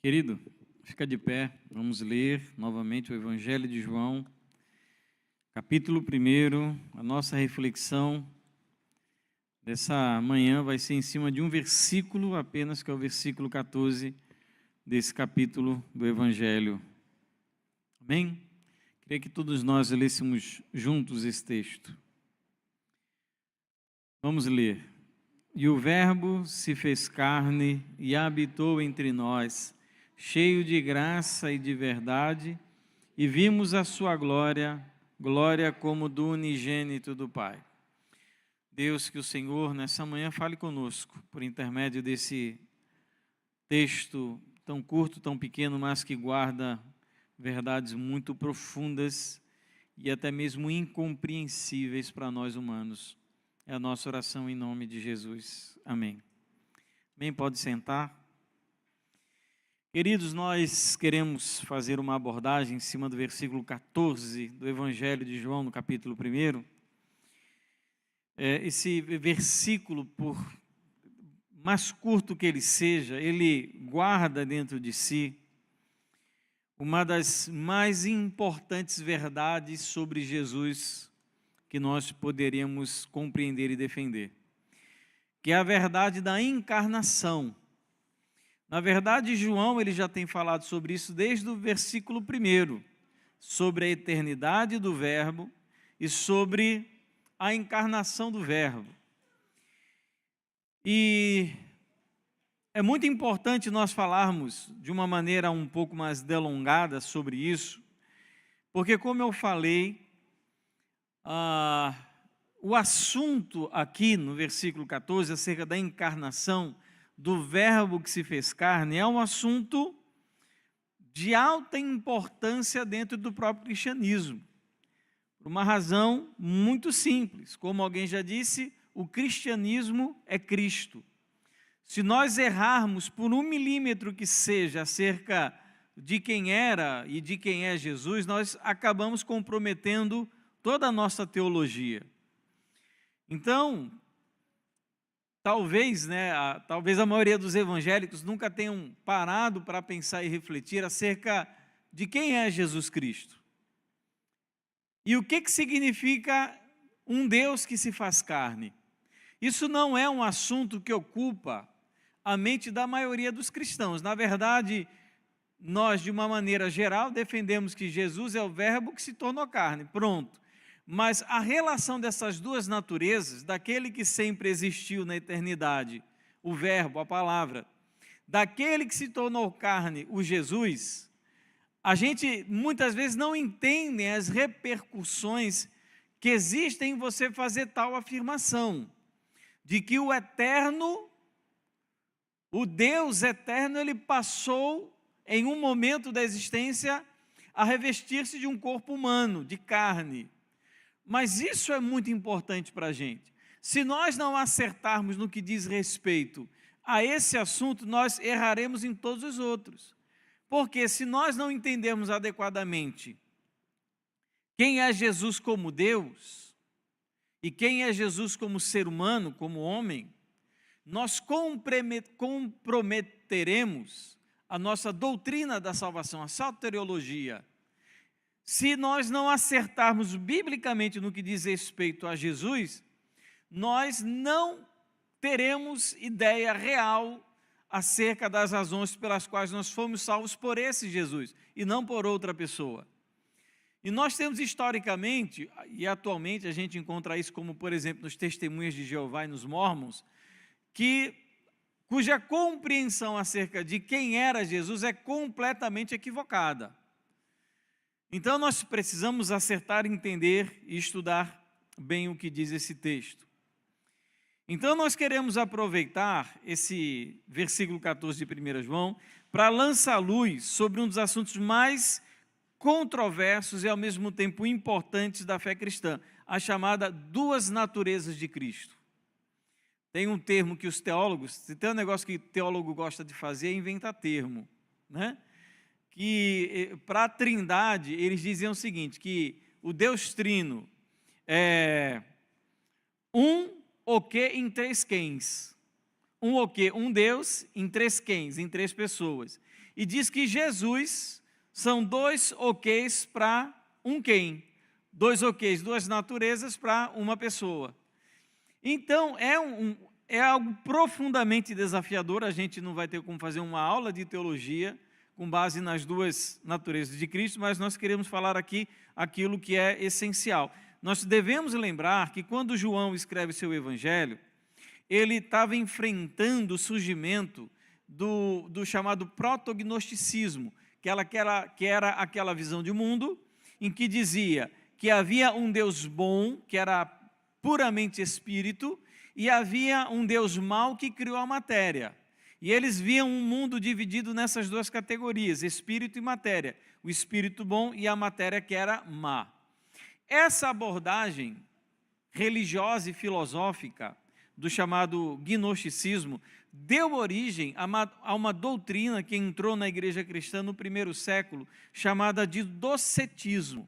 Querido, fica de pé, vamos ler novamente o Evangelho de João, capítulo 1. A nossa reflexão dessa manhã vai ser em cima de um versículo apenas, que é o versículo 14 desse capítulo do Evangelho. Amém? Queria que todos nós lêssemos juntos esse texto. Vamos ler. E o Verbo se fez carne e habitou entre nós, cheio de graça e de verdade, e vimos a sua glória, glória como do unigênito do Pai. Deus, que o Senhor nessa manhã fale conosco, por intermédio desse texto tão curto, tão pequeno, mas que guarda verdades muito profundas e até mesmo incompreensíveis para nós humanos. É a nossa oração em nome de Jesus. Amém. Bem, pode sentar. Queridos, nós queremos fazer uma abordagem em cima do versículo 14 do Evangelho de João, no capítulo 1. Esse versículo, por mais curto que ele seja, ele guarda dentro de si uma das mais importantes verdades sobre Jesus que nós poderíamos compreender e defender, que é a verdade da encarnação. Na verdade, João ele já tem falado sobre isso desde o versículo 1, sobre a eternidade do Verbo e sobre a encarnação do Verbo. E é muito importante nós falarmos de uma maneira um pouco mais delongada sobre isso, porque, como eu falei, o assunto aqui no versículo 14, acerca da encarnação do Verbo que se fez carne, é um assunto de alta importância dentro do próprio cristianismo, por uma razão muito simples. Como alguém já disse, o cristianismo é Cristo. Se nós errarmos por 1 milímetro que seja acerca de quem era e de quem é Jesus, nós acabamos comprometendo toda a nossa teologia. Então, talvez a maioria dos evangélicos nunca tenham parado para pensar e refletir acerca de quem é Jesus Cristo. E o que significa um Deus que se faz carne? Isso não é um assunto que ocupa a mente da maioria dos cristãos. Na verdade, nós, de uma maneira geral, defendemos que Jesus é o Verbo que se tornou carne. Pronto. Mas a relação dessas duas naturezas, daquele que sempre existiu na eternidade, o Verbo, a palavra, daquele que se tornou carne, o Jesus, a gente muitas vezes não entende as repercussões que existem em você fazer tal afirmação, de que o eterno, o Deus eterno, ele passou em um momento da existência a revestir-se de um corpo humano, de carne. Mas isso é muito importante para a gente. Se nós não acertarmos no que diz respeito a esse assunto, nós erraremos em todos os outros. Porque se nós não entendermos adequadamente quem é Jesus como Deus e quem é Jesus como ser humano, como homem, nós comprometeremos a nossa doutrina da salvação, a soteriologia. Se nós não acertarmos biblicamente no que diz respeito a Jesus, nós não teremos ideia real acerca das razões pelas quais nós fomos salvos por esse Jesus e não por outra pessoa. E nós temos historicamente, e atualmente a gente encontra isso como, por exemplo, nos Testemunhas de Jeová e nos Mormons, cuja compreensão acerca de quem era Jesus é completamente equivocada. Então, nós precisamos acertar, entender e estudar bem o que diz esse texto. Então, nós queremos aproveitar esse versículo 14 de 1 João para lançar luz sobre um dos assuntos mais controversos e, ao mesmo tempo, importantes da fé cristã, a chamada duas naturezas de Cristo. Tem um termo que os teólogos, se tem um negócio que teólogo gosta de fazer, é inventar termo, né? Que para a Trindade, eles diziam o seguinte, que o Deus Trino é um o que em três quens. o quê? Um Deus em três quens, em três pessoas. E diz que Jesus são dois ok's para um quem. Dois ok's, duas naturezas para uma pessoa. Então, é algo profundamente desafiador. A gente não vai ter como fazer uma aula de teologia com base nas duas naturezas de Cristo, mas nós queremos falar aqui aquilo que é essencial. Nós devemos lembrar que quando João escreve seu evangelho, ele estava enfrentando o surgimento do chamado protognosticismo, que era aquela visão de mundo em que dizia que havia um Deus bom, que era puramente espírito, e havia um Deus mau que criou a matéria. E eles viam um mundo dividido nessas duas categorias, espírito e matéria. O espírito bom e a matéria que era má. Essa abordagem religiosa e filosófica do chamado gnosticismo deu origem a uma doutrina que entrou na igreja cristã no primeiro século, chamada de docetismo.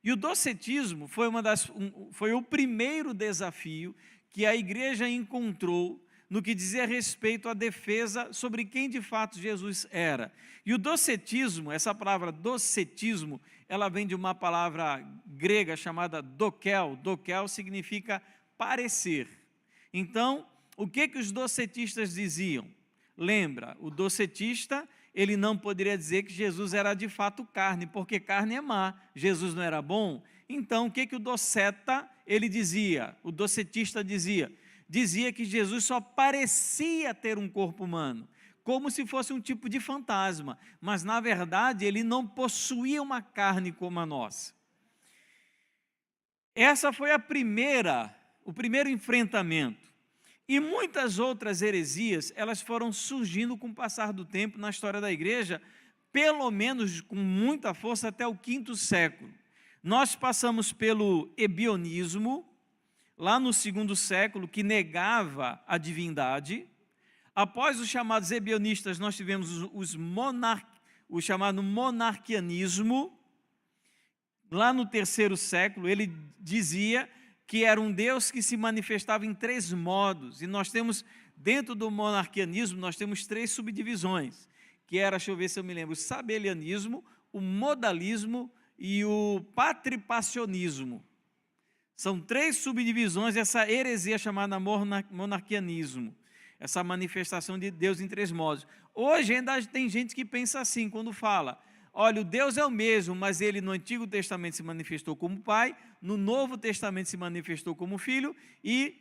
E o docetismo foi o primeiro desafio que a igreja encontrou no que dizia respeito à defesa sobre quem de fato Jesus era. E o docetismo, essa palavra docetismo, ela vem de uma palavra grega chamada dokel. Dokel significa parecer. Então, o que os docetistas diziam? Lembra, o docetista, ele não poderia dizer que Jesus era de fato carne, porque carne é má, Jesus não era bom. Então, o que o doceta, ele dizia? O docetista dizia que Jesus só parecia ter um corpo humano, como se fosse um tipo de fantasma, mas na verdade ele não possuía uma carne como a nossa. Essa foi o primeiro enfrentamento. E muitas outras heresias, elas foram surgindo com o passar do tempo na história da igreja, pelo menos com muita força até o quinto século. Nós passamos pelo ebionismo, lá no segundo século, que negava a divindade. Após os chamados ebionistas, nós tivemos o chamado monarquianismo. Lá no terceiro século, ele dizia que era um Deus que se manifestava em três modos. E nós temos, dentro do monarquianismo, nós temos três subdivisões, que era, deixa eu ver se eu me lembro, o sabelianismo, o modalismo e o patripacionismo. São três subdivisões dessa heresia chamada monarquianismo, essa manifestação de Deus em três modos. Hoje ainda tem gente que pensa assim, quando fala, olha, o Deus é o mesmo, mas ele no Antigo Testamento se manifestou como Pai, no Novo Testamento se manifestou como Filho, e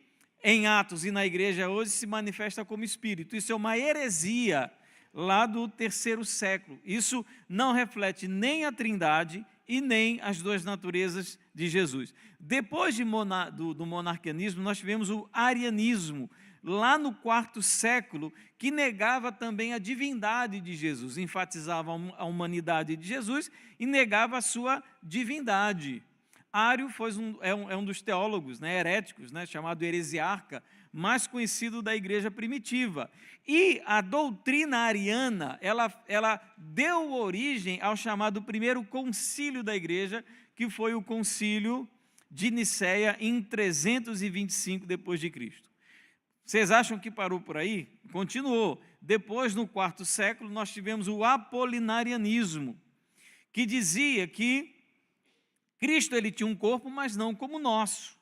em Atos e na igreja hoje se manifesta como Espírito. Isso é uma heresia lá do terceiro século. Isso não reflete nem a Trindade e nem as duas naturezas de Jesus. Depois do monarquianismo, nós tivemos o arianismo, lá no quarto século, que negava também a divindade de Jesus, enfatizava a humanidade de Jesus e negava a sua divindade. Ário é um dos teólogos, heréticos, chamado heresiarca, mais conhecido da igreja primitiva. E a doutrina ariana, ela deu origem ao chamado primeiro concílio da igreja, que foi o concílio de Niceia em 325 depois de Cristo. Vocês acham que parou por aí? Continuou. Depois, no quarto século, nós tivemos o apolinarianismo, que dizia que Cristo ele tinha um corpo, mas não como o nosso.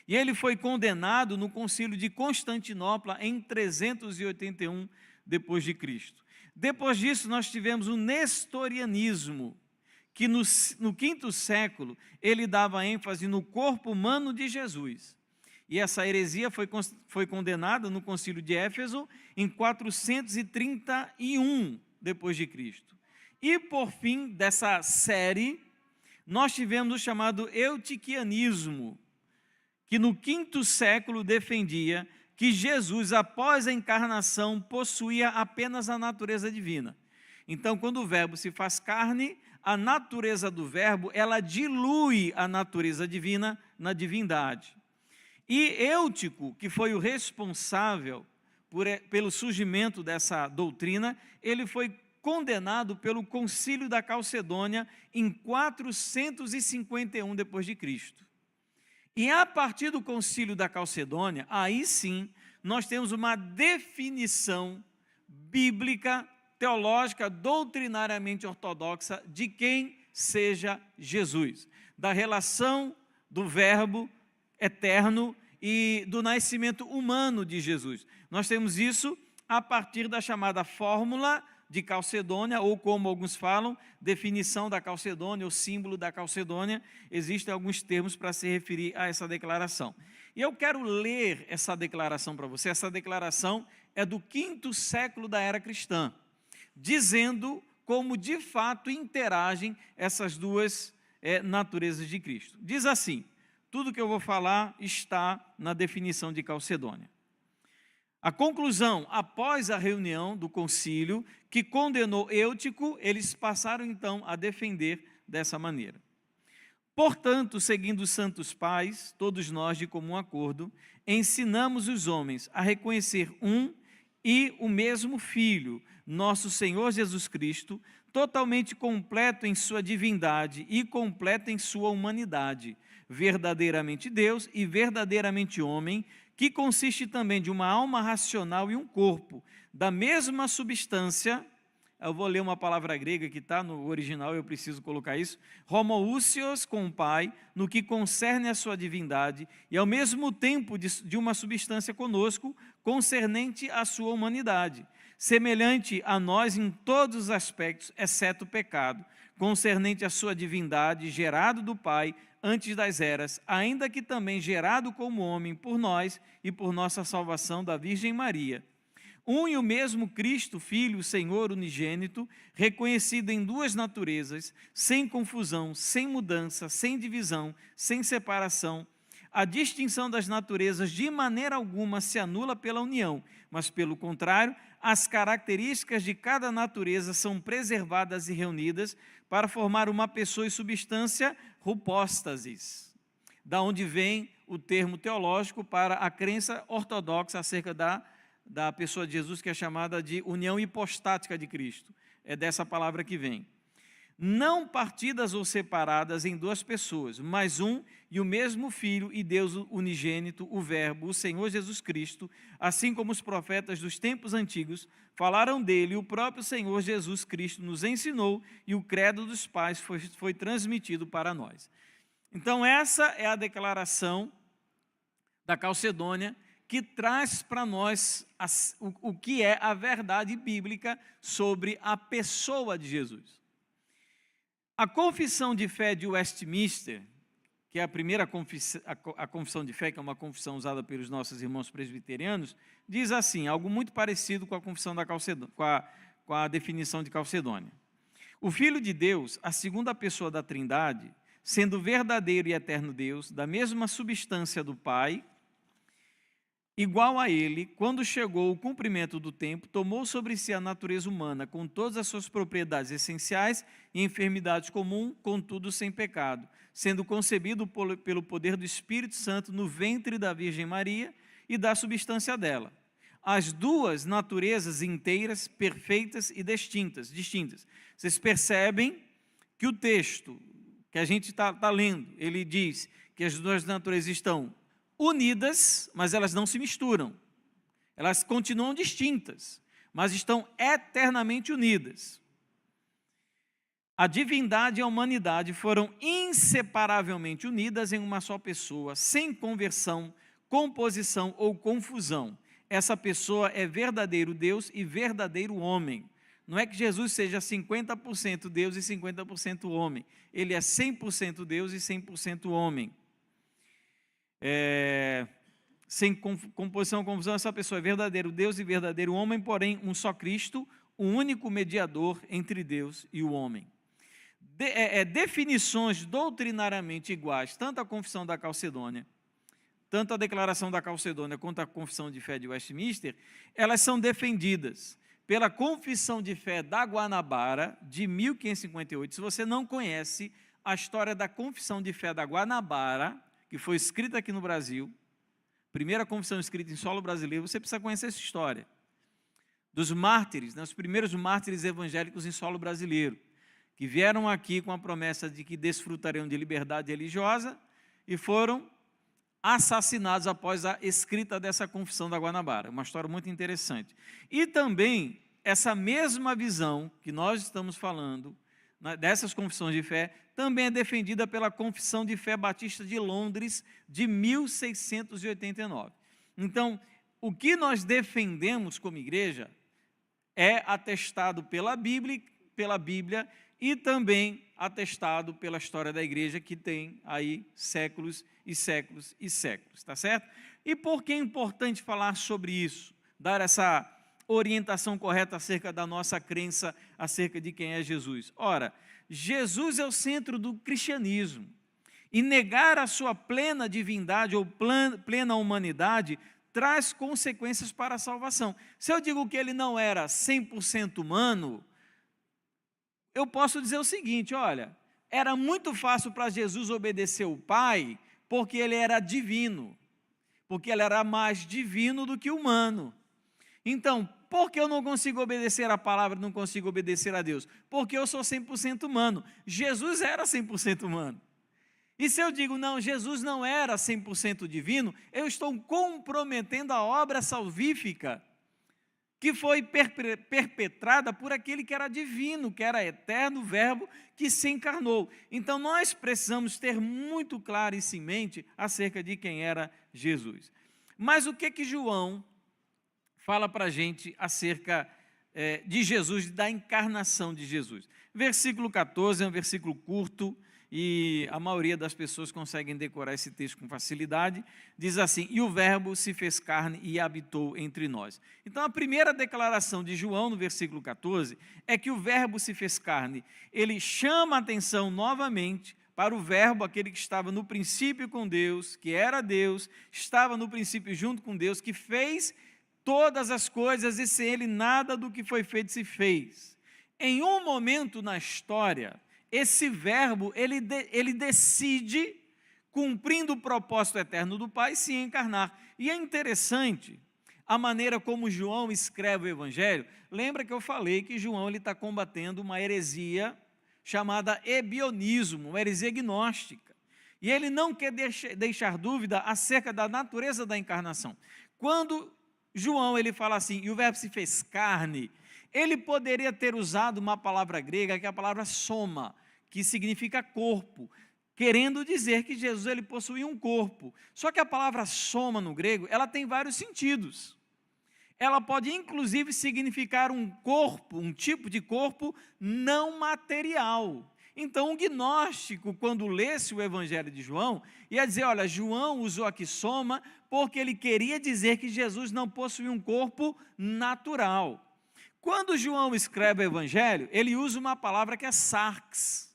E ele foi condenado no concílio de Constantinopla em 381 depois de Cristo. Depois disso, nós tivemos o nestorianismo, que no quinto século ele dava ênfase no corpo humano de Jesus. E essa heresia foi condenada no concílio de Éfeso em 431 depois de Cristo. E por fim dessa série, nós tivemos o chamado eutiquianismo, que no quinto século defendia que Jesus, após a encarnação, possuía apenas a natureza divina. Então, quando o verbo se faz carne, a natureza do verbo, ela dilui a natureza divina na divindade. E Eutico, que foi o responsável pelo surgimento dessa doutrina, ele foi condenado pelo Concílio da Calcedônia em 451 depois de Cristo. E a partir do Concílio da Calcedônia, aí sim, nós temos uma definição bíblica, teológica, doutrinariamente ortodoxa de quem seja Jesus, da relação do Verbo eterno e do nascimento humano de Jesus. Nós temos isso a partir da chamada fórmula de Calcedônia, ou como alguns falam, definição da Calcedônia, o símbolo da Calcedônia. Existem alguns termos para se referir a essa declaração. E eu quero ler essa declaração para você. Essa declaração é do 5º século da era cristã, dizendo como de fato interagem essas duas naturezas de Cristo. Diz assim: tudo que eu vou falar está na definição de Calcedônia. A conclusão, após a reunião do concílio que condenou Eutico, eles passaram então a defender dessa maneira. Portanto, seguindo os santos pais, todos nós de comum acordo, ensinamos os homens a reconhecer um e o mesmo Filho, nosso Senhor Jesus Cristo, totalmente completo em sua divindade e completo em sua humanidade, verdadeiramente Deus e verdadeiramente homem, que consiste também de uma alma racional e um corpo, da mesma substância. Eu vou ler uma palavra grega que está no original, eu preciso colocar isso. Homoousios com o Pai, no que concerne a sua divindade, e ao mesmo tempo de uma substância conosco, concernente à sua humanidade, semelhante a nós em todos os aspectos, exceto o pecado, concernente à sua divindade, gerado do Pai antes das eras, ainda que também gerado como homem por nós e por nossa salvação da Virgem Maria. Um e o mesmo Cristo, Filho, Senhor unigênito, reconhecido em duas naturezas, sem confusão, sem mudança, sem divisão, sem separação. A distinção das naturezas de maneira alguma se anula pela união, mas, pelo contrário, as características de cada natureza são preservadas e reunidas para formar uma pessoa e substância hupóstasis, da onde vem o termo teológico para a crença ortodoxa acerca da pessoa de Jesus, que é chamada de união hipostática de Cristo. É dessa palavra que vem. Não partidas ou separadas em duas pessoas, mas um e o mesmo Filho e Deus unigênito, o Verbo, o Senhor Jesus Cristo, assim como os profetas dos tempos antigos falaram dele, o próprio Senhor Jesus Cristo nos ensinou e o credo dos pais foi transmitido para nós. Então essa é a declaração da Calcedônia, que traz para nós o que é a verdade bíblica sobre a pessoa de Jesus. A confissão de fé de Westminster, que é a primeira confissão de fé, que é uma confissão usada pelos nossos irmãos presbiterianos, diz assim, algo muito parecido com a confissão da Calcedônia, com a definição de Calcedônia. O Filho de Deus, a segunda pessoa da Trindade, sendo verdadeiro e eterno Deus, da mesma substância do Pai, igual a ele, quando chegou o cumprimento do tempo, tomou sobre si a natureza humana, com todas as suas propriedades essenciais e enfermidades comuns, contudo sem pecado, sendo concebido pelo poder do Espírito Santo no ventre da Virgem Maria e da substância dela. As duas naturezas inteiras, perfeitas e distintas. Vocês percebem que o texto que a gente está lendo, ele diz que as duas naturezas estão unidas, mas elas não se misturam. Elas continuam distintas, mas estão eternamente unidas. A divindade e a humanidade foram inseparavelmente unidas em uma só pessoa, sem conversão, composição ou confusão. Essa pessoa é verdadeiro Deus e verdadeiro homem. Não é que Jesus seja 50% Deus e 50% homem. Ele é 100% Deus e 100% homem. Sem composição ou confusão, essa pessoa é verdadeiro Deus e verdadeiro homem, porém um só Cristo, o único mediador entre Deus e o homem. Definições doutrinariamente iguais, tanto a confissão da Calcedônia, tanto a declaração da Calcedônia quanto a confissão de fé de Westminster, elas são defendidas pela confissão de fé da Guanabara, de 1558. Se você não conhece a história da confissão de fé da Guanabara, que foi escrita aqui no Brasil, primeira confissão escrita em solo brasileiro, você precisa conhecer essa história. Dos mártires, os primeiros mártires evangélicos em solo brasileiro, que vieram aqui com a promessa de que desfrutariam de liberdade religiosa e foram assassinados após a escrita dessa Confissão da Guanabara. Uma história muito interessante. E também, essa mesma visão que nós estamos falando, dessas confissões de fé, também é defendida pela Confissão de Fé Batista de Londres, de 1689. Então, o que nós defendemos como igreja é atestado pela Bíblia e também atestado pela história da igreja, que tem aí séculos e séculos e séculos, tá certo? E por que é importante falar sobre isso? Dar essa orientação correta acerca da nossa crença, acerca de quem é Jesus. Ora, Jesus é o centro do cristianismo, e negar a sua plena divindade ou plena humanidade traz consequências para a salvação. Se eu digo que ele não era 100% humano, eu posso dizer o seguinte, olha, era muito fácil para Jesus obedecer o Pai, porque ele era divino, porque ele era mais divino do que humano. Então, por que eu não consigo obedecer a palavra, não consigo obedecer a Deus? Porque eu sou 100% humano. Jesus era 100% humano. E se eu digo, não, Jesus não era 100% divino, eu estou comprometendo a obra salvífica que foi perpetrada por aquele que era divino, que era eterno Verbo, que se encarnou. Então, nós precisamos ter muito claro isso em mente acerca de quem era Jesus. Mas o que João fala para a gente acerca de Jesus, da encarnação de Jesus? Versículo 14 é um versículo curto, e a maioria das pessoas conseguem decorar esse texto com facilidade. Diz assim: e o Verbo se fez carne e habitou entre nós. Então, a primeira declaração de João, no versículo 14, é que o Verbo se fez carne. Ele chama a atenção novamente para o Verbo, aquele que estava no princípio com Deus, que era Deus, estava no princípio junto com Deus, que fez todas as coisas, e sem ele nada do que foi feito se fez. Em um momento na história, esse Verbo, ele decide, cumprindo o propósito eterno do Pai, se encarnar. E é interessante a maneira como João escreve o Evangelho. Lembra que eu falei que João está combatendo uma heresia chamada ebionismo, uma heresia gnóstica. E ele não quer deixar dúvida acerca da natureza da encarnação. Quando João ele fala assim, e o Verbo se fez carne, ele poderia ter usado uma palavra grega, que é a palavra soma, que significa corpo, querendo dizer que Jesus ele possuía um corpo. Só que a palavra soma no grego, ela tem vários sentidos. Ela pode inclusive significar um corpo, um tipo de corpo não material. Então, um gnóstico, quando lesse o Evangelho de João, ia dizer, olha, João usou aqui soma, porque ele queria dizer que Jesus não possuía um corpo natural. Quando João escreve o Evangelho, ele usa uma palavra que é sarx,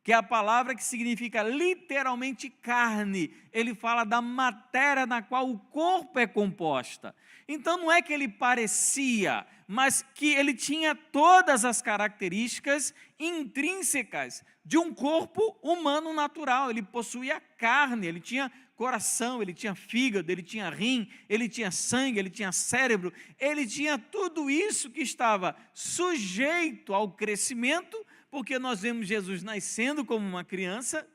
que é a palavra que significa literalmente carne. Ele fala da matéria na qual o corpo é composta. Então não é que ele parecia, mas que ele tinha todas as características intrínsecas de um corpo humano natural. Ele possuía carne, ele tinha coração, ele tinha fígado, ele tinha rim, ele tinha sangue, ele tinha cérebro, ele tinha tudo isso que estava sujeito ao crescimento, porque nós vemos Jesus nascendo como uma criança,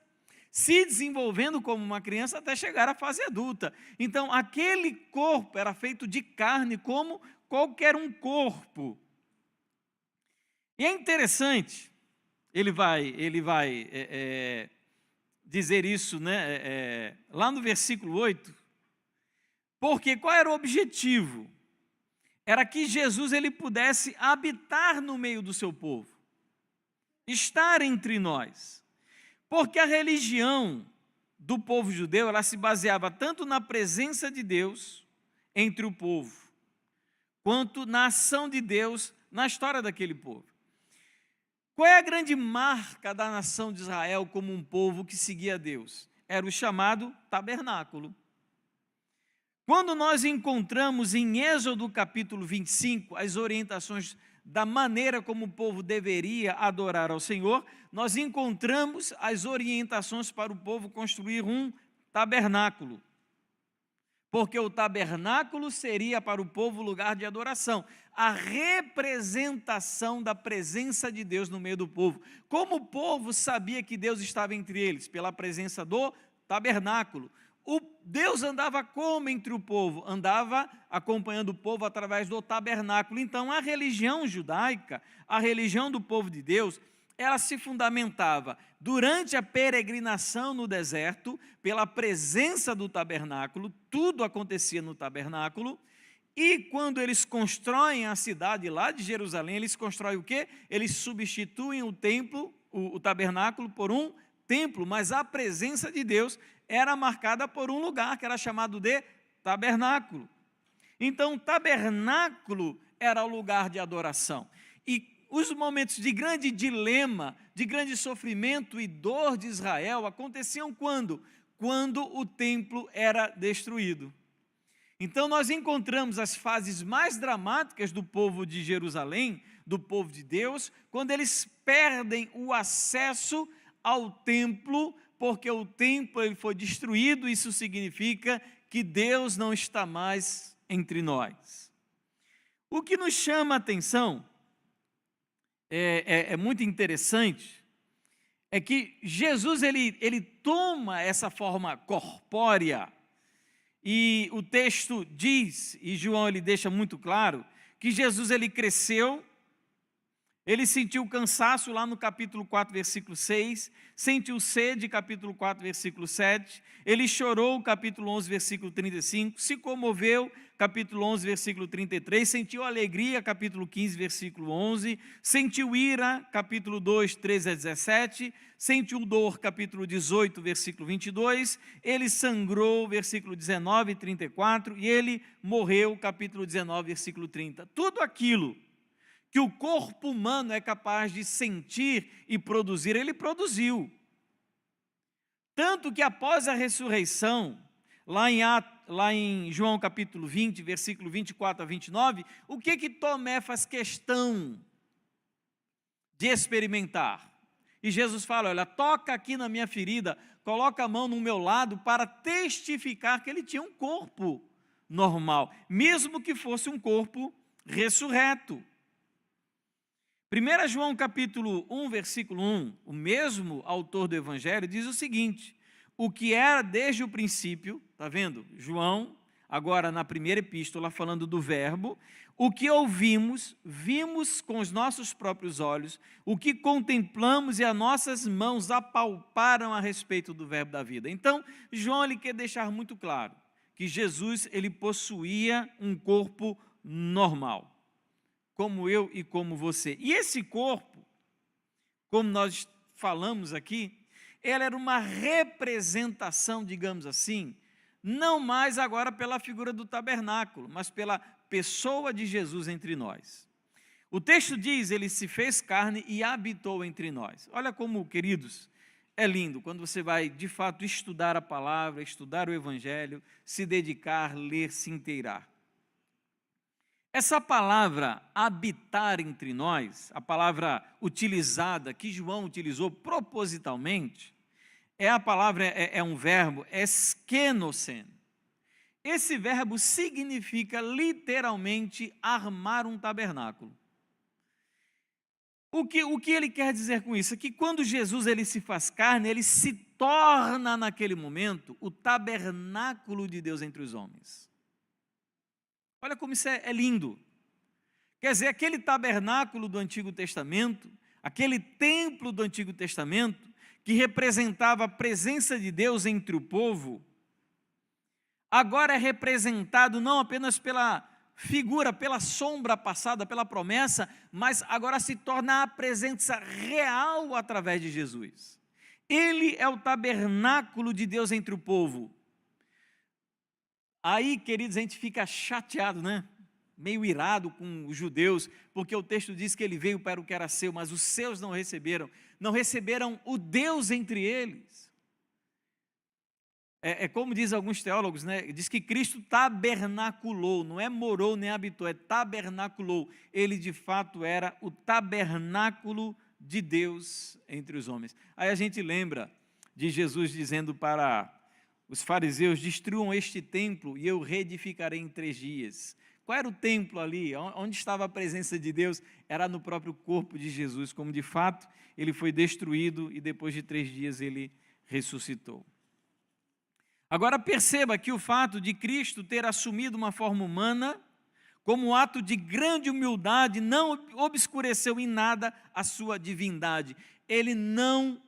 se desenvolvendo como uma criança até chegar à fase adulta. Então, aquele corpo era feito de carne como qualquer um corpo. E é interessante, ele vai dizer isso, né, lá no versículo 8, porque qual era o objetivo? Era que Jesus ele pudesse habitar no meio do seu povo, estar entre nós, porque a religião do povo judeu, ela se baseava tanto na presença de Deus entre o povo, quanto na ação de Deus na história daquele povo. Qual é a grande marca da nação de Israel como um povo que seguia a Deus? Era o chamado tabernáculo. Quando nós encontramos em Êxodo capítulo 25 as orientações da maneira como o povo deveria adorar ao Senhor, nós encontramos as orientações para o povo construir um tabernáculo. Porque o tabernáculo seria para o povo lugar de adoração, a representação da presença de Deus no meio do povo. Como o povo sabia que Deus estava entre eles? Pela presença do tabernáculo. Deus andava como entre o povo? Andava acompanhando o povo através do tabernáculo. Então, a religião judaica, a religião do povo de Deus, ela se fundamentava durante a peregrinação no deserto, pela presença do tabernáculo, tudo acontecia no tabernáculo, e quando eles constroem a cidade lá de Jerusalém, eles constroem o quê? Eles substituem o templo, o tabernáculo, por um templo, mas a presença de Deus era marcada por um lugar que era chamado de tabernáculo. Então, o tabernáculo era o lugar de adoração. E os momentos de grande dilema, de grande sofrimento e dor de Israel aconteciam quando? Quando o templo era destruído. Então nós encontramos as fases mais dramáticas do povo de Jerusalém, do povo de Deus, quando eles perdem o acesso ao templo, porque o templo ele foi destruído. Isso significa que Deus não está mais entre nós. O que nos chama a atenção é muito interessante, é que Jesus ele toma essa forma corpórea, e o texto diz, e João ele deixa muito claro, que Jesus ele cresceu, ele sentiu cansaço lá no capítulo 4, versículo 6, sentiu sede, capítulo 4, versículo 7, ele chorou, capítulo 11, versículo 35, se comoveu, capítulo 11, versículo 33, sentiu alegria, capítulo 15, versículo 11, sentiu ira, capítulo 2, 13 a 17, sentiu dor, capítulo 18, versículo 22, ele sangrou, versículo 19 e 34, e ele morreu, capítulo 19, versículo 30. Tudo aquilo que o corpo humano é capaz de sentir e produzir, ele produziu. Tanto que após a ressurreição, lá em João capítulo 20, versículo 24 a 29, o que Tomé faz questão de experimentar? E Jesus fala, olha, toca aqui na minha ferida, coloca a mão no meu lado para testificar que ele tinha um corpo normal, mesmo que fosse um corpo ressurreto. 1 João capítulo 1, versículo 1, o mesmo autor do Evangelho diz o seguinte, o que era desde o princípio, está vendo? João, agora na primeira epístola, falando do verbo, o que ouvimos, vimos com os nossos próprios olhos, o que contemplamos e as nossas mãos apalparam a respeito do verbo da vida. Então, João ele quer deixar muito claro que Jesus ele possuía um corpo normal, como eu e como você. E esse corpo, como nós falamos aqui, ele era uma representação, digamos assim, não mais agora pela figura do tabernáculo, mas pela pessoa de Jesus entre nós. O texto diz, ele se fez carne e habitou entre nós. Olha como, queridos, é lindo quando você vai, de fato, estudar a palavra, estudar o Evangelho, se dedicar, ler, se inteirar. Essa palavra habitar entre nós, a palavra utilizada, que João utilizou propositalmente, é um verbo, eskenosen. Esse verbo significa literalmente armar um tabernáculo. O que ele quer dizer com isso? É que quando Jesus ele se faz carne, ele se torna naquele momento o tabernáculo de Deus entre os homens. Olha como isso é lindo. Quer dizer, aquele tabernáculo do Antigo Testamento, aquele templo do Antigo Testamento, que representava a presença de Deus entre o povo, agora é representado não apenas pela figura, pela sombra passada, pela promessa, mas agora se torna a presença real através de Jesus. Ele é o tabernáculo de Deus entre o povo. Aí, queridos, a gente fica chateado, né? Meio irado com os judeus, porque o texto diz que ele veio para o que era seu, mas os seus não receberam o Deus entre eles. Como diz alguns teólogos, né? Diz que Cristo tabernaculou, não é morou nem habitou, é tabernaculou. Ele de fato era o tabernáculo de Deus entre os homens. Aí a gente lembra de Jesus dizendo para os fariseus, destruam este templo e eu reedificarei em 3 dias. Qual era o templo ali? Onde estava a presença de Deus? Era no próprio corpo de Jesus, como de fato ele foi destruído e depois de 3 dias ele ressuscitou. Agora perceba que o fato de Cristo ter assumido uma forma humana, como um ato de grande humildade, não obscureceu em nada a sua divindade. Ele não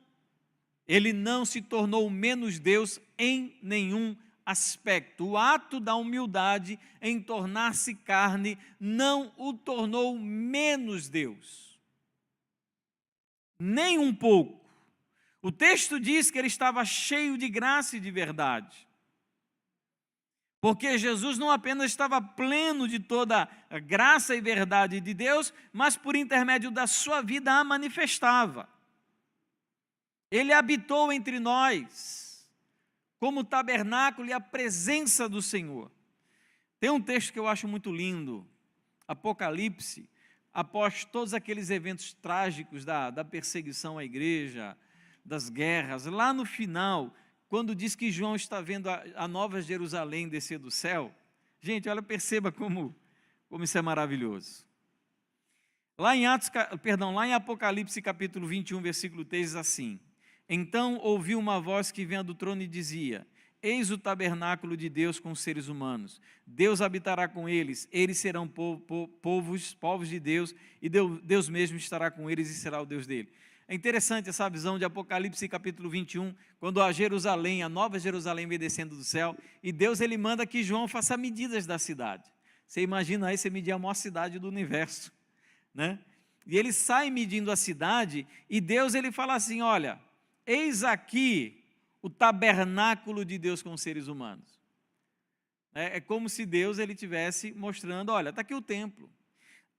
se tornou menos Deus em nenhum aspecto. O ato da humildade em tornar-se carne não o tornou menos Deus, nem um pouco. O texto diz que ele estava cheio de graça e de verdade, porque Jesus não apenas estava pleno de toda a graça e verdade de Deus, mas por intermédio da sua vida a manifestava. Ele habitou entre nós, como tabernáculo e a presença do Senhor. Tem um texto que eu acho muito lindo, Apocalipse, após todos aqueles eventos trágicos da perseguição à igreja, das guerras, lá no final, quando diz que João está vendo a nova Jerusalém descer do céu. Gente, olha, perceba como isso é maravilhoso. Lá em Apocalipse capítulo 21, versículo 3, diz assim: então ouvi uma voz que vinha do trono e dizia: eis o tabernáculo de Deus com os seres humanos. Deus habitará com eles, eles serão povos de Deus, e Deus mesmo estará com eles e será o Deus dele. É interessante essa visão de Apocalipse capítulo 21, quando a nova Jerusalém vem descendo do céu, e Deus ele manda que João faça medidas da cidade. Você imagina aí, você medir a maior cidade do universo, né? E ele sai medindo a cidade, e Deus ele fala assim: olha, eis aqui o tabernáculo de Deus com os seres humanos. É como se Deus ele estivesse mostrando: olha, está aqui o templo.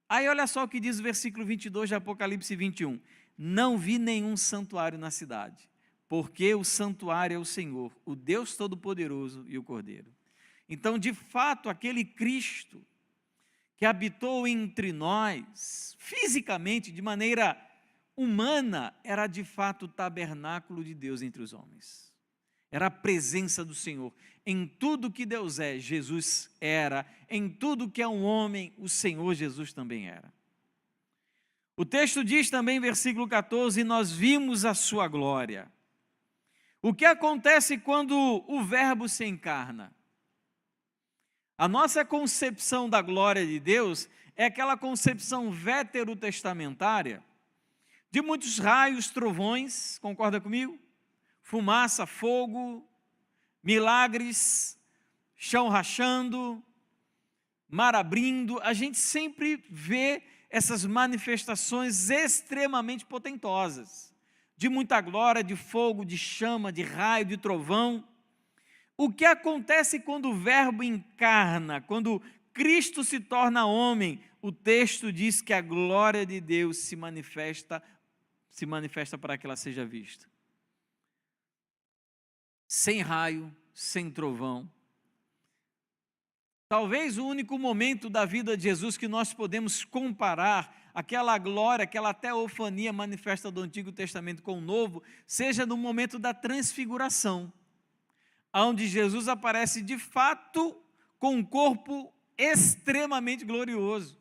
Aí olha só o que diz o versículo 22 de Apocalipse 21. Não vi nenhum santuário na cidade, porque o santuário é o Senhor, o Deus Todo-Poderoso e o Cordeiro. Então, de fato, aquele Cristo que habitou entre nós, fisicamente, de maneira humana, era de fato o tabernáculo de Deus entre os homens. Era a presença do Senhor. Em tudo que Deus é, Jesus era. Em tudo que é um homem, o Senhor Jesus também era. O texto diz também, versículo 14, nós vimos a sua glória. O que acontece quando o Verbo se encarna? A nossa concepção da glória de Deus é aquela concepção veterotestamentária, de muitos raios, trovões, concorda comigo? Fumaça, fogo, milagres, chão rachando, mar abrindo. A gente sempre vê essas manifestações extremamente potentosas, de muita glória, de fogo, de chama, de raio, de trovão. O que acontece quando o Verbo encarna, quando Cristo se torna homem? O texto diz que a glória de Deus se manifesta para que ela seja vista. Sem raio, sem trovão. Talvez o único momento da vida de Jesus que nós podemos comparar aquela glória, aquela teofania manifesta do Antigo Testamento com o Novo, seja no momento da transfiguração, onde Jesus aparece de fato com um corpo extremamente glorioso.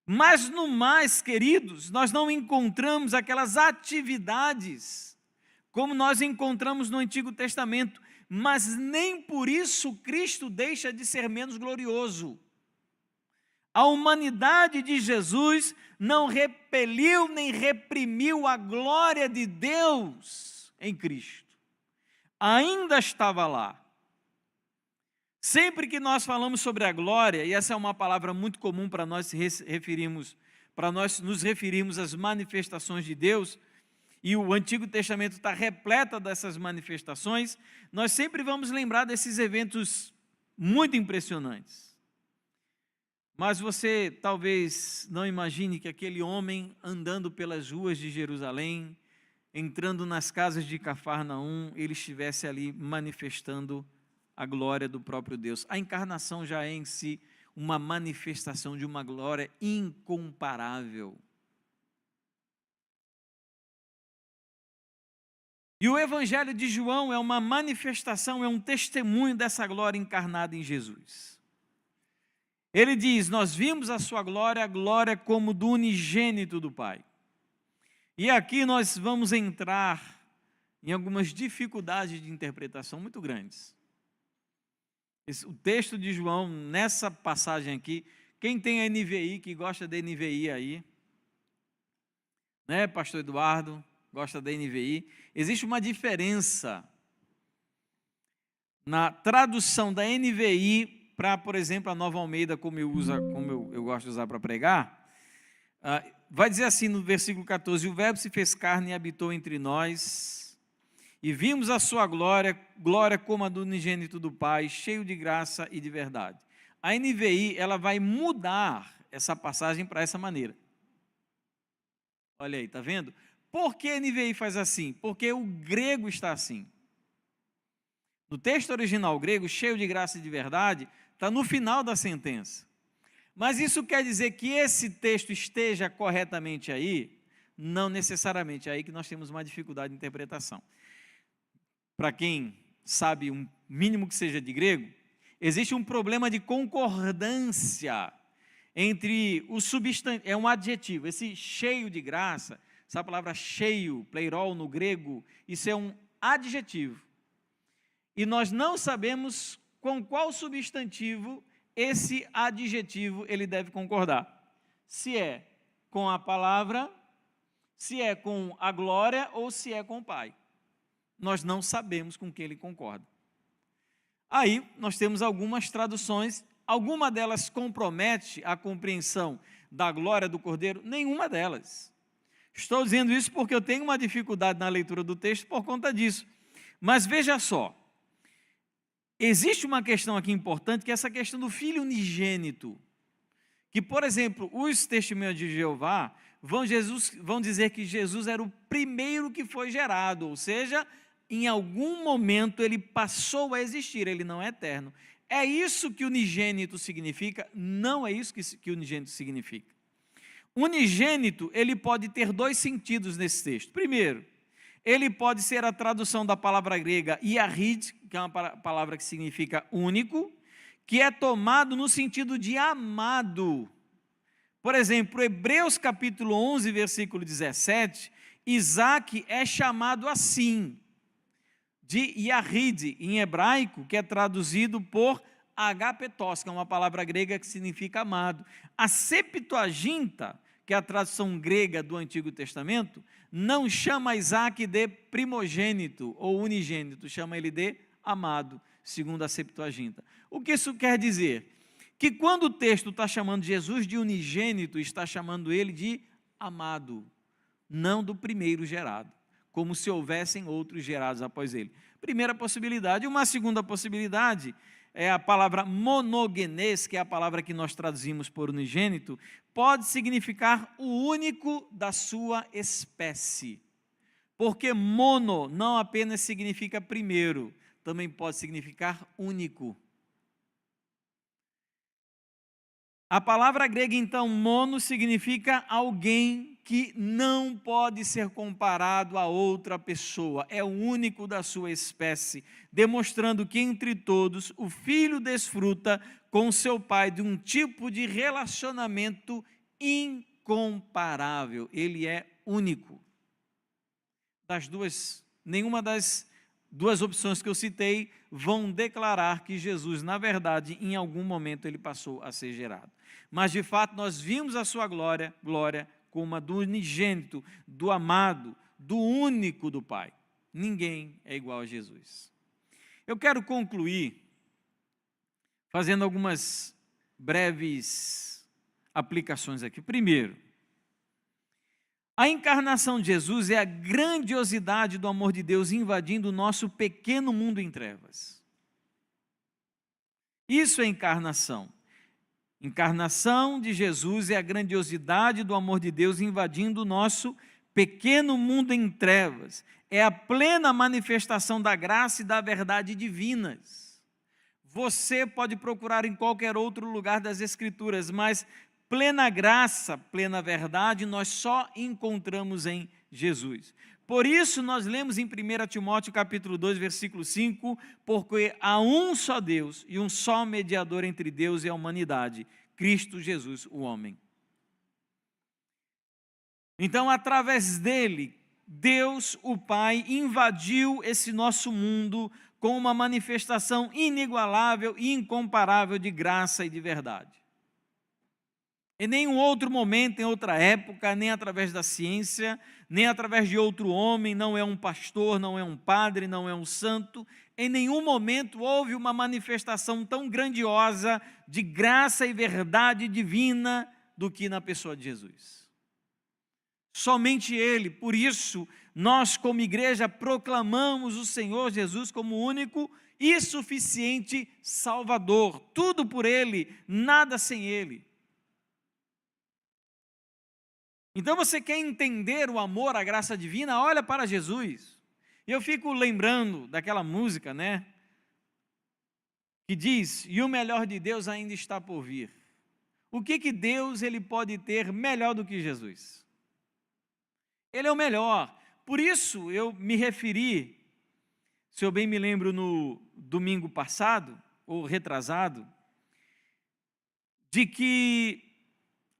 Mas no mais, queridos, nós não encontramos aquelas atividades como nós encontramos no Antigo Testamento, mas nem por isso Cristo deixa de ser menos glorioso. A humanidade de Jesus não repeliu nem reprimiu a glória de Deus em Cristo. Ainda estava lá. Sempre que nós falamos sobre a glória, e essa é uma palavra muito comum para nós nos referirmos às manifestações de Deus, e o Antigo Testamento está repleto dessas manifestações, nós sempre vamos lembrar desses eventos muito impressionantes. Mas você talvez não imagine que aquele homem andando pelas ruas de Jerusalém, entrando nas casas de Cafarnaum, ele estivesse ali manifestando a glória do próprio Deus. A encarnação já é em si uma manifestação de uma glória incomparável. E o Evangelho de João é uma manifestação, é um testemunho dessa glória encarnada em Jesus. Ele diz: nós vimos a sua glória, a glória como do unigênito do Pai. E aqui nós vamos entrar em algumas dificuldades de interpretação muito grandes. O texto de João, nessa passagem aqui, quem tem a NVI, que gosta da NVI aí, né, pastor Eduardo, gosta da NVI, existe uma diferença na tradução da NVI para, por exemplo, a Nova Almeida, como eu gosto de usar para pregar. Vai dizer assim no versículo 14: o verbo se fez carne e habitou entre nós, e vimos a sua glória, glória como a do unigênito do Pai, cheio de graça e de verdade. A NVI, ela vai mudar essa passagem para essa maneira. Olha aí, está vendo? Por que a NVI faz assim? Porque o grego está assim. No texto original grego, cheio de graça e de verdade, está no final da sentença. Mas isso quer dizer que esse texto esteja corretamente aí? Não necessariamente, é aí que nós temos uma dificuldade de interpretação. Para quem sabe um mínimo que seja de grego, existe um problema de concordância entre o substantivo, é um adjetivo, esse cheio de graça, essa palavra cheio, pleirol no grego, isso é um adjetivo. E nós não sabemos com qual substantivo esse adjetivo ele deve concordar. Se é com a palavra, se é com a glória ou se é com o Pai. Nós não sabemos com que ele concorda. Aí nós temos algumas traduções, alguma delas compromete a compreensão da glória do Cordeiro? Nenhuma delas. Estou dizendo isso porque eu tenho uma dificuldade na leitura do texto por conta disso. Mas veja só, existe uma questão aqui importante, que é essa questão do Filho unigênito, que, por exemplo, os testemunhas de Jeová vão dizer que Jesus era o primeiro que foi gerado, ou seja, em algum momento ele passou a existir, ele não é eterno. É isso que unigênito significa? Não é isso que unigênito significa. Unigênito, ele pode ter dois sentidos nesse texto. Primeiro, ele pode ser a tradução da palavra grega iarid, que é uma palavra que significa único, que é tomado no sentido de amado. Por exemplo, Hebreus capítulo 11, versículo 17, Isaac é chamado assim, de iarid, em hebraico, que é traduzido por agapetos, que é uma palavra grega que significa amado. A Septuaginta, que é a tradução grega do Antigo Testamento, não chama Isaac de primogênito ou unigênito, chama ele de amado, segundo a Septuaginta. O que isso quer dizer? Que quando o texto está chamando Jesus de unigênito, está chamando ele de amado, não do primeiro gerado, como se houvessem outros gerados após ele. Primeira possibilidade. Uma segunda possibilidade é a palavra monogenes, que é a palavra que nós traduzimos por unigênito, pode significar o único da sua espécie. Porque mono não apenas significa primeiro, também pode significar único. A palavra grega, então, mono, significa alguém que não pode ser comparado a outra pessoa, é o único da sua espécie, demonstrando que entre todos o filho desfruta com seu pai de um tipo de relacionamento incomparável, ele é único. Nenhuma das duas opções que eu citei vão declarar que Jesus, na verdade, em algum momento ele passou a ser gerado. Mas, de fato, nós vimos a sua glória como a do unigênito, do amado, do único do Pai. Ninguém é igual a Jesus. Eu quero concluir fazendo algumas breves aplicações aqui. Primeiro, a encarnação de Jesus é a grandiosidade do amor de Deus invadindo o nosso pequeno mundo em trevas. Isso é encarnação. Encarnação de Jesus é a grandiosidade do amor de Deus invadindo o nosso pequeno mundo em trevas. É a plena manifestação da graça e da verdade divinas. Você pode procurar em qualquer outro lugar das Escrituras, mas plena graça, plena verdade, nós só encontramos em Jesus. Por isso nós lemos em 1 Timóteo capítulo 2, versículo 5, porque há um só Deus e um só mediador entre Deus e a humanidade, Cristo Jesus, o homem. Então, através dele, Deus, o Pai, invadiu esse nosso mundo com uma manifestação inigualável e incomparável de graça e de verdade. Em nenhum outro momento, em outra época, nem através da ciência, nem através de outro homem, não é um pastor, não é um padre, não é um santo, em nenhum momento houve uma manifestação tão grandiosa de graça e verdade divina do que na pessoa de Jesus. Somente Ele, por isso, nós como igreja proclamamos o Senhor Jesus como único e suficiente Salvador, tudo por Ele, nada sem Ele. Então você quer entender o amor, a graça divina? Olha para Jesus. E eu fico lembrando daquela música, né? Que diz, e o melhor de Deus ainda está por vir. O que Deus ele pode ter melhor do que Jesus? Ele é o melhor. Por isso eu me referi, se eu bem me lembro no domingo passado, ou retrasado, de que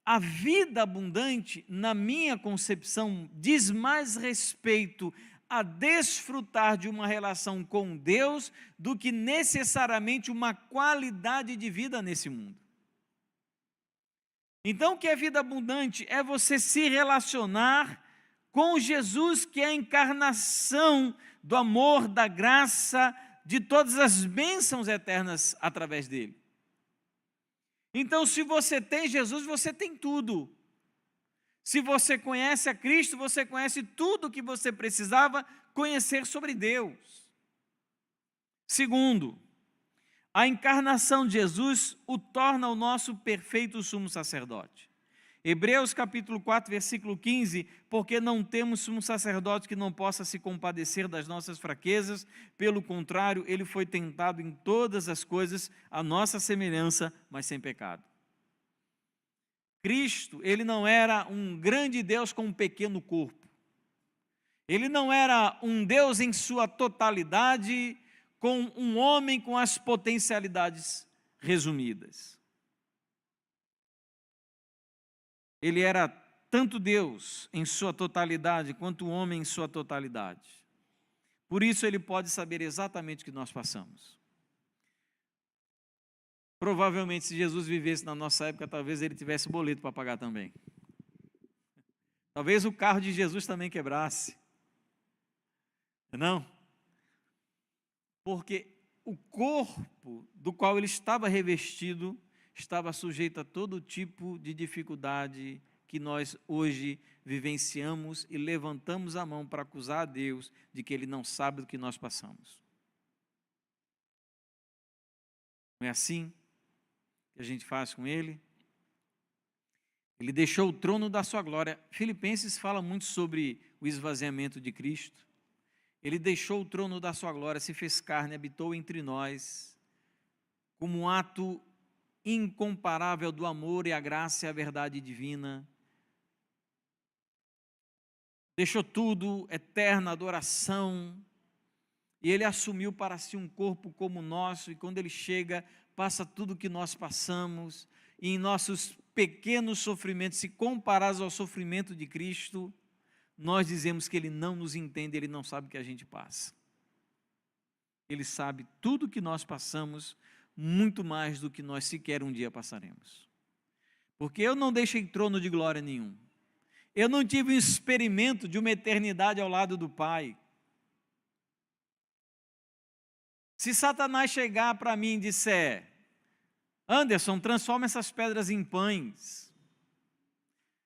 a vida abundante, na minha concepção, diz mais respeito a desfrutar de uma relação com Deus do que necessariamente uma qualidade de vida nesse mundo. Então, o que é vida abundante? É você se relacionar com Jesus, que é a encarnação do amor, da graça, de todas as bênçãos eternas através dele. Então, se você tem Jesus, você tem tudo. Se você conhece a Cristo, você conhece tudo o que você precisava conhecer sobre Deus. Segundo, a encarnação de Jesus o torna o nosso perfeito sumo sacerdote. Hebreus capítulo 4, versículo 15, porque não temos sumo sacerdote que não possa se compadecer das nossas fraquezas, pelo contrário, ele foi tentado em todas as coisas, a nossa semelhança, mas sem pecado. Cristo, ele não era um grande Deus com um pequeno corpo. Ele não era um Deus em sua totalidade, com um homem com as potencialidades resumidas. Ele era tanto Deus em sua totalidade, quanto o homem em sua totalidade. Por isso ele pode saber exatamente o que nós passamos. Provavelmente, se Jesus vivesse na nossa época, talvez ele tivesse boleto para pagar também. Talvez o carro de Jesus também quebrasse. Não? Porque o corpo do qual ele estava revestido estava sujeito a todo tipo de dificuldade que nós hoje vivenciamos e levantamos a mão para acusar a Deus de que Ele não sabe do que nós passamos. Não é assim que a gente faz com Ele? Ele deixou o trono da sua glória. Filipenses fala muito sobre o esvaziamento de Cristo. Ele deixou o trono da sua glória, se fez carne, habitou entre nós, como um ato incomparável do amor e a graça e a verdade divina. Deixou tudo, eterna adoração, e ele assumiu para si um corpo como o nosso, e quando ele chega, passa tudo o que nós passamos, e em nossos pequenos sofrimentos, se comparados ao sofrimento de Cristo, nós dizemos que ele não nos entende, ele não sabe o que a gente passa. Ele sabe tudo o que nós passamos, muito mais do que nós sequer um dia passaremos. Porque eu não deixei trono de glória nenhum. Eu não tive um experimento de uma eternidade ao lado do Pai. Se Satanás chegar para mim e disser, Anderson, transforma essas pedras em pães,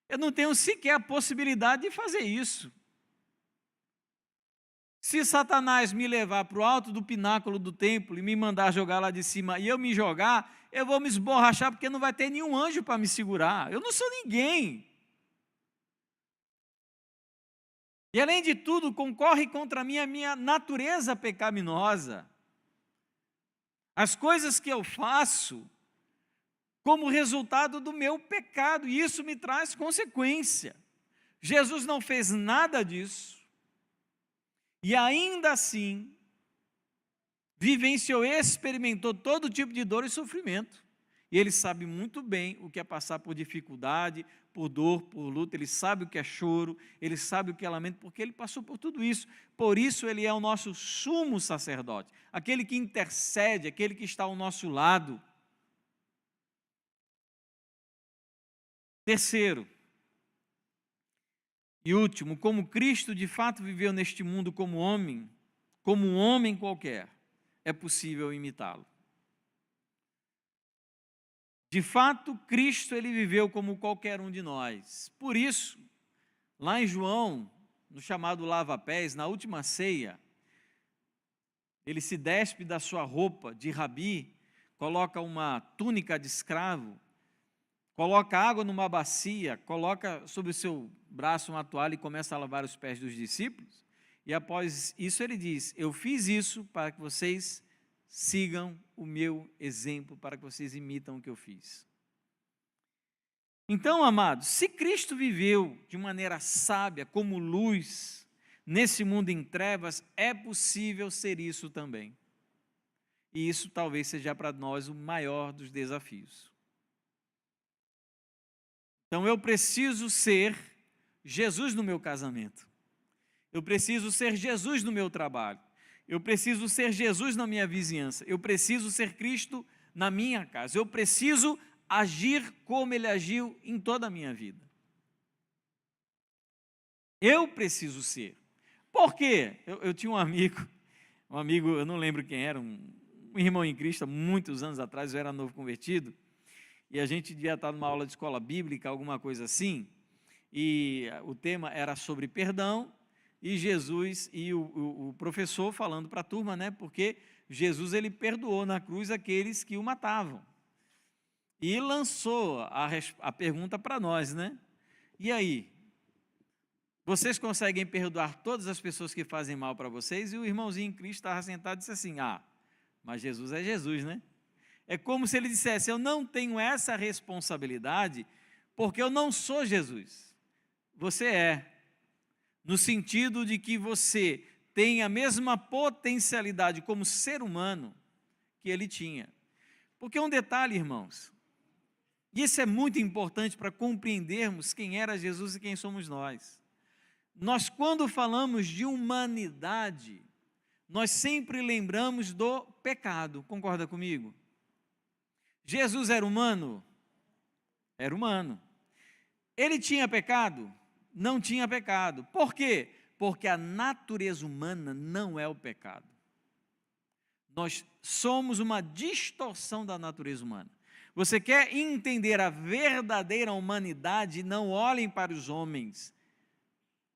eu não tenho sequer a possibilidade de fazer isso. Se Satanás me levar para o alto do pináculo do templo e me mandar jogar lá de cima e eu me jogar, eu vou me esborrachar porque não vai ter nenhum anjo para me segurar. Eu não sou ninguém. E além de tudo, concorre contra mim a minha natureza pecaminosa. As coisas que eu faço como resultado do meu pecado, e isso me traz consequência. Jesus não fez nada disso. E ainda assim, vivenciou, experimentou todo tipo de dor e sofrimento. E ele sabe muito bem o que é passar por dificuldade, por dor, por luta, ele sabe o que é choro, ele sabe o que é lamento, porque ele passou por tudo isso. Por isso ele é o nosso sumo sacerdote, aquele que intercede, aquele que está ao nosso lado. Terceiro e último, como Cristo de fato viveu neste mundo como um homem qualquer, é possível imitá-lo. De fato, Cristo ele viveu como qualquer um de nós. Por isso, lá em João, no chamado lava-pés, na última ceia, ele se despe da sua roupa de rabi, coloca uma túnica de escravo, coloca água numa bacia, coloca sobre o seu braço uma toalha e começa a lavar os pés dos discípulos. E após isso ele diz: eu fiz isso para que vocês sigam o meu exemplo, para que vocês imitam o que eu fiz. Então, amados, se Cristo viveu de maneira sábia, como luz, nesse mundo em trevas, é possível ser isso também. E isso talvez seja para nós o maior dos desafios. Então, eu preciso ser Jesus no meu casamento. Eu preciso ser Jesus no meu trabalho. Eu preciso ser Jesus na minha vizinhança. Eu preciso ser Cristo na minha casa. Eu preciso agir como Ele agiu em toda a minha vida. Eu preciso ser. Por quê? Eu tinha um amigo, eu não lembro quem era, um irmão em Cristo, há muitos anos atrás, eu era novo convertido, e a gente devia estar numa aula de escola bíblica, alguma coisa assim, e o tema era sobre perdão, e Jesus e o professor falando para a turma, né, porque Jesus ele perdoou na cruz aqueles que o matavam. E lançou a pergunta para nós, né? E aí? Vocês conseguem perdoar todas as pessoas que fazem mal para vocês? E o irmãozinho em Cristo estava sentado e disse assim: mas Jesus é Jesus, né? É como se ele dissesse: eu não tenho essa responsabilidade porque eu não sou Jesus. Você é. No sentido de que você tem a mesma potencialidade como ser humano que ele tinha. Porque um detalhe, irmãos, e isso é muito importante para compreendermos quem era Jesus e quem somos nós. Nós, quando falamos de humanidade, nós sempre lembramos do pecado, concorda comigo? Jesus era humano? Era humano. Ele tinha pecado? Não tinha pecado. Por quê? Porque a natureza humana não é o pecado. Nós somos uma distorção da natureza humana. Você quer entender a verdadeira humanidade? Não olhem para os homens,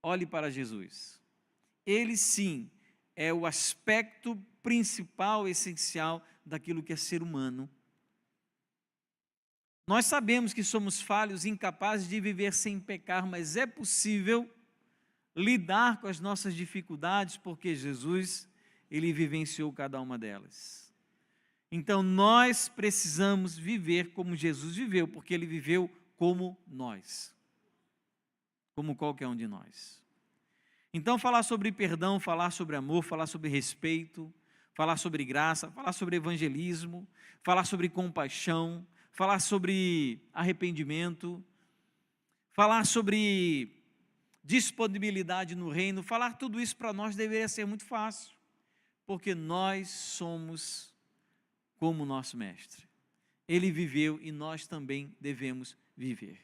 olhe para Jesus. Ele sim é o aspecto principal, essencial daquilo que é ser humano. Nós sabemos que somos falhos, incapazes de viver sem pecar, mas é possível lidar com as nossas dificuldades, porque Jesus, ele vivenciou cada uma delas. Então nós precisamos viver como Jesus viveu, porque ele viveu como nós, como qualquer um de nós. Então falar sobre perdão, falar sobre amor, falar sobre respeito, falar sobre graça, falar sobre evangelismo, falar sobre compaixão, falar sobre arrependimento, falar sobre disponibilidade no reino, falar tudo isso para nós deveria ser muito fácil, porque nós somos como o nosso mestre. Ele viveu e nós também devemos viver.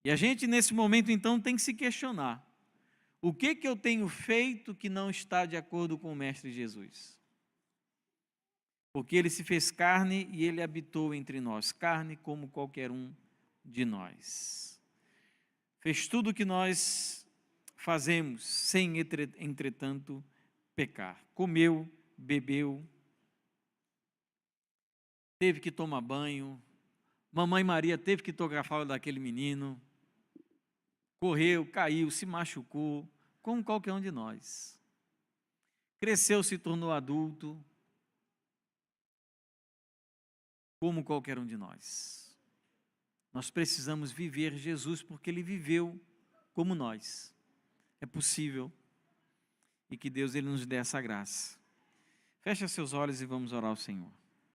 E a gente nesse momento então tem que se questionar: o que eu tenho feito que não está de acordo com o mestre Jesus? Porque ele se fez carne e ele habitou entre nós, carne como qualquer um de nós. Fez tudo o que nós fazemos, sem entretanto pecar. Comeu, bebeu, teve que tomar banho, mamãe Maria teve que tocar a fralda daquele menino, correu, caiu, se machucou, como qualquer um de nós. Cresceu, se tornou adulto, como qualquer um de nós. Nós precisamos viver Jesus porque ele viveu como nós. É possível e que Deus ele nos dê essa graça. Feche seus olhos e vamos orar ao Senhor.